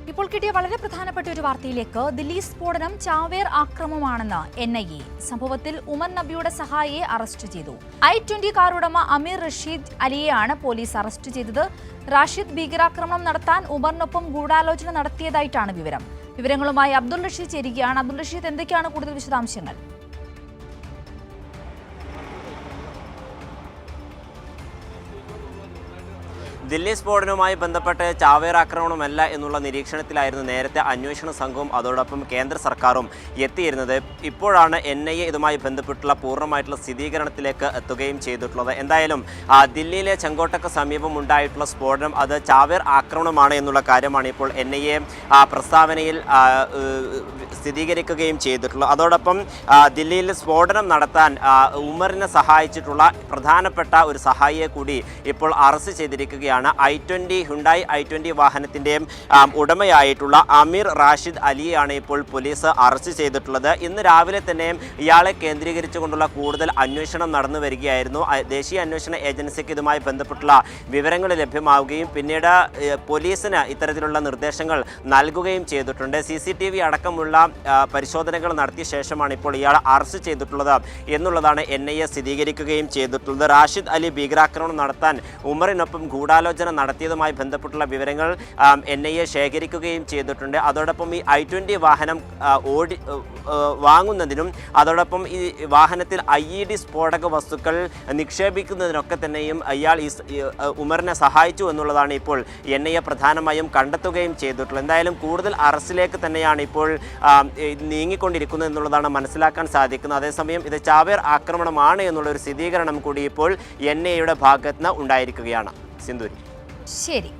ഇപ്പോൾ കിട്ടിയ വളരെ പ്രധാനപ്പെട്ട ഒരു വാർത്തയിലേക്ക്. ദില്ലി സ്ഫോടനം ചാവേർ ആക്രമണമാണെന്ന് NIA. സംഭവത്തിൽ ഉമർ നബിയുടെ സഹായിയെ അറസ്റ്റ് ചെയ്തു. I-20 കാർ ഉടമ അമീർ റഷീദ് അലിയെയാണ് പോലീസ് അറസ്റ്റ് ചെയ്തത്. റാഷിദ് ഭീകരാക്രമണം നടത്താൻ ഉമറിനൊപ്പം ഗൂഢാലോചന നടത്തിയതായിട്ടാണ് വിവരം. വിവരങ്ങളുമായി അബ്ദുൾ റഷീദ് ചേരുകയാണ്. അബ്ദുൾ റഷീദ്, എന്തൊക്കെയാണ് കൂടുതൽ വിശദാംശങ്ങൾ? ദില്ലി സ്ഫോടനവുമായി ബന്ധപ്പെട്ട് ചാവേർ ആക്രമണമല്ല എന്നുള്ള നിരീക്ഷണത്തിലായിരുന്നു നേരത്തെ അന്വേഷണ സംഘവും അതോടൊപ്പം കേന്ദ്ര സർക്കാരും എത്തിയിരുന്നത്. ഇപ്പോഴാണ് NIA ഇതുമായി ബന്ധപ്പെട്ടുള്ള പൂർണ്ണമായിട്ടുള്ള സ്ഥിരീകരണത്തിലേക്ക് എത്തുകയും ചെയ്തിട്ടുള്ളത്. എന്തായാലും ദില്ലിയിലെ ചെങ്കോട്ടയ്ക്ക് സമീപം ഉണ്ടായിട്ടുള്ള സ്ഫോടനം അത് ചാവേർ ആക്രമണമാണ് എന്നുള്ള കാര്യമാണ് ഇപ്പോൾ NIA പ്രസ്താവനയിൽ സ്ഥിരീകരിക്കുകയും ചെയ്തിട്ടുള്ളത്. അതോടൊപ്പം ദില്ലിയിൽ സ്ഫോടനം നടത്താൻ ഉമറിനെ സഹായിച്ചിട്ടുള്ള പ്രധാനപ്പെട്ട ഒരു സഹായിയെ കൂടി ഇപ്പോൾ അറസ്റ്റ് ചെയ്തിരിക്കുകയാണ്. ഹുണ്ടായി I-20 വാഹനത്തിൻ്റെ ഉടമയായിട്ടുള്ള അമീർ റാഷിദ് അലിയെയാണ് ഇപ്പോൾ പോലീസ് അറസ്റ്റ് ചെയ്തിട്ടുള്ളത്. ഇന്ന് രാവിലെ തന്നെ ഇയാളെ കേന്ദ്രീകരിച്ചുകൊണ്ടുള്ള കൂടുതൽ അന്വേഷണം നടന്നു വരികയായിരുന്നു. ദേശീയ അന്വേഷണ ഏജൻസിക്ക് ഇതുമായി ബന്ധപ്പെട്ടുള്ള വിവരങ്ങൾ ലഭ്യമാവുകയും പിന്നീട് പോലീസിന് ഇത്തരത്തിലുള്ള നിർദ്ദേശങ്ങൾ നൽകുകയും ചെയ്തിട്ടുണ്ട്. CCTV അടക്കമുള്ള പരിശോധനകൾ നടത്തിയ ശേഷമാണ് ഇപ്പോൾ ഇയാൾ അറസ്റ്റ് ചെയ്തിട്ടുള്ളത് എന്നുള്ളതാണ് NIA സ്ഥിരീകരിക്കുകയും ചെയ്തിട്ടുള്ളത്. റാഷിദ് അലി ഭീകരാക്രമണം നടത്താൻ ഉമറിനൊപ്പം ഗൂഢാലോചന നടത്തിയതുമായി ബന്ധപ്പെട്ടുള്ള വിവരങ്ങൾ NIA ശേഖരിക്കുകയും ചെയ്തിട്ടുണ്ട്. അതോടൊപ്പം ഈ I-20 വാഹനം വാങ്ങുന്നതിനും അതോടൊപ്പം ഈ വാഹനത്തിൽ IED സ്ഫോടക വസ്തുക്കൾ നിക്ഷേപിക്കുന്നതിനൊക്കെ തന്നെയും ഇയാൾ ഉമറിനെ സഹായിച്ചു എന്നുള്ളതാണ് ഇപ്പോൾ NIA പ്രധാനമായും കണ്ടെത്തുകയും ചെയ്തിട്ടുള്ളത്. എന്തായാലും കൂടുതൽ അറസ്റ്റിലേക്ക് തന്നെയാണ് ഇപ്പോൾ നീങ്ങിക്കൊണ്ടിരിക്കുന്നത് എന്നുള്ളതാണ് മനസ്സിലാക്കാൻ സാധിക്കുന്നത്. അതേസമയം ഇത് ചാവേർ ആക്രമണമാണ് എന്നുള്ളൊരു സ്ഥിരീകരണം കൂടി ഇപ്പോൾ NIAയുടെ ഭാഗത്ത് നിന്ന് ഉണ്ടായിരിക്കുകയാണ്. സിന്ധൂരി. ശരി,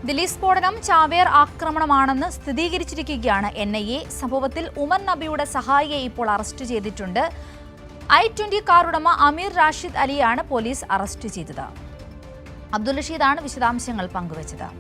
ദില്ലി സ്ഫോടനം ചാവേർ ആക്രമണമാണെന്ന് സ്ഥിരീകരിച്ചിരിക്കുകയാണ് NIA. സംഭവത്തിൽ ഉമർ നബിയുടെ സഹായിയെ ഇപ്പോൾ അറസ്റ്റ് ചെയ്തിട്ടുണ്ട്. I-20 കാർ ഉടമ അമീർ റാഷിദ് അലിയാണ് പോലീസ് അറസ്റ്റ് ചെയ്തത്. അബ്ദുൾ റഷീദാണ് വിശദാംശങ്ങൾ പങ്കുവച്ചത്.